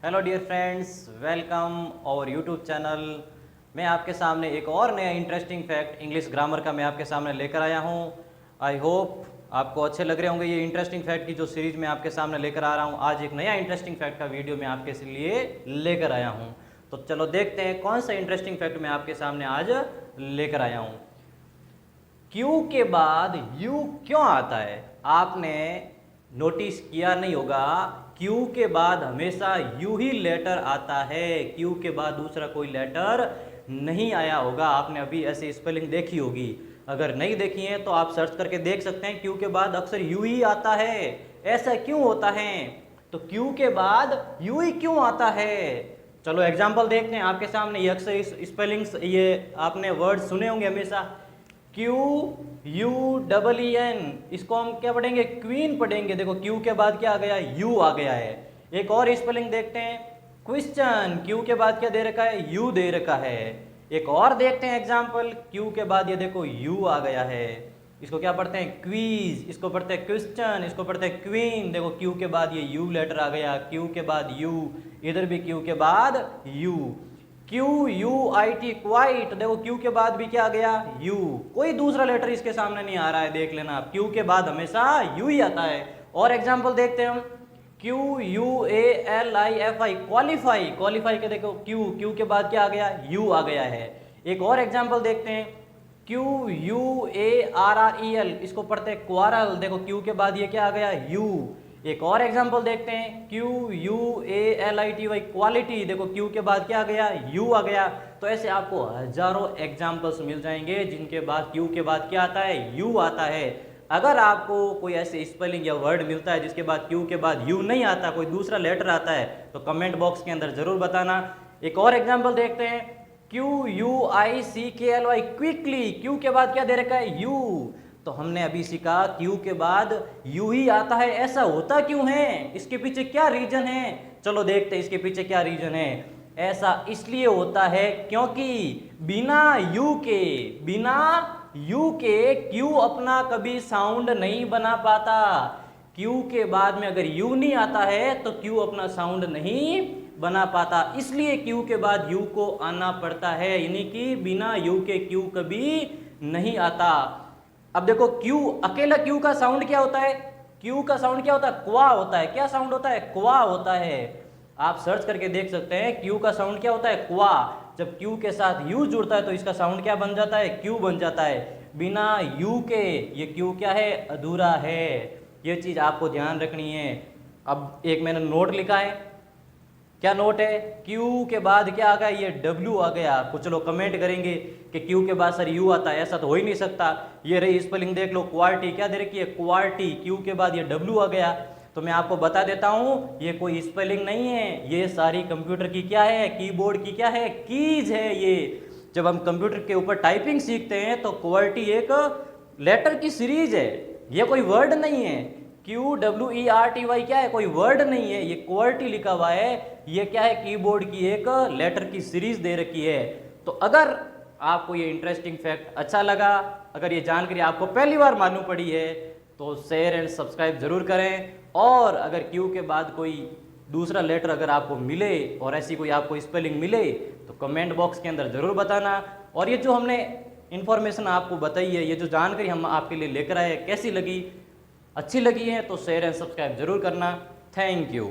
Hello dear friends, welcome और YouTube channel. मैं आपके सामने एक और नया इंटरेस्टिंग फैक्ट इंग्लिश ग्रामर का मैं आपके सामने लेकर आया हूँ। आई होप आपको अच्छे लग रहे होंगे ये इंटरेस्टिंग फैक्ट की जो सीरीज मैं आपके सामने लेकर आ रहा हूँ। आज एक नया इंटरेस्टिंग फैक्ट का वीडियो मैं आपके लिए लेकर आया हूँ। तो चलो देखते हैं कौन सा इंटरेस्टिंग फैक्ट मैं आपके सामने आज लेकर आया हूँ। क्यू के बाद यू क्यों आता है? आपने नोटिस किया नहीं होगा, क्यू के बाद हमेशा यू ही लेटर आता है। क्यू के बाद दूसरा कोई लेटर नहीं आया होगा। आपने अभी ऐसी स्पेलिंग देखी होगी, अगर नहीं देखी है तो आप सर्च करके देख सकते हैं। क्यू के बाद अक्सर यू ही आता है। ऐसा क्यों होता है? तो क्यू के बाद यू ही क्यों आता है? चलो एग्जाम्पल देखते हैं आपके सामने। ये अक्सर इस स्पेलिंग्स, ये आपने वर्ड सुने होंगे हमेशा, Q U double E N, इसको हम क्या पढ़ेंगे? क्वीन पढ़ेंगे। देखो क्यू के बाद क्या आ गया? यू आ गया है। एक और स्पेलिंग देखते हैं, क्वेश्चन, क्यू के बाद क्या दे रखा है? यू दे रखा है। एक और देखते हैं एग्जाम्पल, क्यू के बाद ये देखो यू आ गया है। इसको क्या पढ़ते हैं? क्वीज, इसको पढ़ते हैं क्वेश्चन, इसको पढ़ते हैं क्वीन। देखो क्यू के बाद ये यू लेटर आ गया, क्यू के बाद यू, इधर भी क्यू के बाद you. Q U I T, quite, देखो क्यू के बाद भी क्या आ गया? यू। कोई दूसरा लेटर इसके सामने नहीं आ रहा है, देख लेना आप। क्यू के बाद हमेशा यू ही आता है। और एग्जाम्पल देखते हैं हम, Q U A L I F I, qualify, qualify के देखो क्यू, क्यू के बाद क्या आ गया? यू आ गया है। एक और एग्जाम्पल देखते हैं, Q U A R R E L, इसको पढ़ते हैं क्वारल, देखो क्यू के बाद ये क्या आ गया? यू। एक और एग्जाम्पल देखते हैं, Q U A L I T Y, quality, देखो क्यू के बाद क्या आ गया? यू आ गया। तो ऐसे आपको हजारों एग्जाम्पल्स मिल जाएंगे जिनके बाद क्यू के बाद क्या आता है? यू आता है। अगर आपको कोई ऐसे स्पेलिंग या वर्ड मिलता है जिसके बाद क्यू के बाद यू नहीं आता, कोई दूसरा लेटर आता है, तो कमेंट बॉक्स के अंदर जरूर बताना। एक और एग्जाम्पल देखते हैं, क्यू यू आई सी के एल वाई, क्विकली, क्यू के बाद क्या दे रखा है? यू। तो हमने अभी सीखा क्यू के बाद यू ही आता है। ऐसा होता क्यों है? इसके पीछे क्या रीजन है? चलो देखते हैं इसके पीछे क्या रीजन है। ऐसा इसलिए होता है क्योंकि बिना यू के क्यू अपना कभी साउंड नहीं बना पाता। क्यू के बाद में अगर यू नहीं आता है तो क्यू अपना साउंड नहीं बना पाता, इसलिए क्यू के बाद यू को आना पड़ता है। यानी कि बिना यू के क्यू कभी नहीं आता। अब देखो क्यू, अकेला क्यू का साउंड क्या होता है? क्यू का साउंड क्या होता है? क्वा होता है। क्या साउंड होता है? क्वा होता है। आप सर्च करके देख सकते हैं क्यू का साउंड क्या होता है? क्वा। जब क्यू के साथ यू जुड़ता है तो इसका साउंड क्या बन जाता है? क्यू बन जाता है। बिना यू के ये क्यू क्या है? अधूरा है। ये चीज आपको ध्यान रखनी है। अब एक मैंने नोट लिखा है, क्या नोट है? क्यू के बाद क्या आ गया? ये डब्ल्यू आ गया। कुछ लोग कमेंट करेंगे कि क्यू के बाद सर यू आता है, ऐसा तो हो ही नहीं सकता। ये रही स्पेलिंग देख लो, क्वार्टी, क्या दे रखी है? क्वार्टी, क्यू के बाद ये डब्ल्यू आ गया। तो मैं आपको बता देता हूँ, ये कोई स्पेलिंग नहीं है, ये सारी कंप्यूटर की क्या है? कीबोर्ड की क्या है? कीज है। ये जब हम कंप्यूटर के ऊपर टाइपिंग सीखते हैं तो क्वार्टी एक लेटर की सीरीज है, ये कोई वर्ड नहीं है। Q W E R T Y क्या है? कोई वर्ड नहीं है, ये क्वार्टी लिखा हुआ है। ये क्या है? कीबोर्ड की एक लेटर की सीरीज दे रखी है। तो अगर आपको ये इंटरेस्टिंग फैक्ट अच्छा लगा, अगर ये जानकारी आपको पहली बार मालूम पड़ी है, तो शेयर एंड सब्सक्राइब जरूर करें। और अगर क्यू के बाद कोई दूसरा लेटर अगर आपको मिले और ऐसी कोई आपको स्पेलिंग मिले तो कमेंट बॉक्स के अंदर ज़रूर बताना। और ये जो हमने इन्फॉर्मेशन आपको बताई है, ये जो जानकारी हम आपके लिए लेकर आए, कैसी लगी? अच्छी लगी है तो शेयर एंड सब्सक्राइब जरूर करना। Thank you.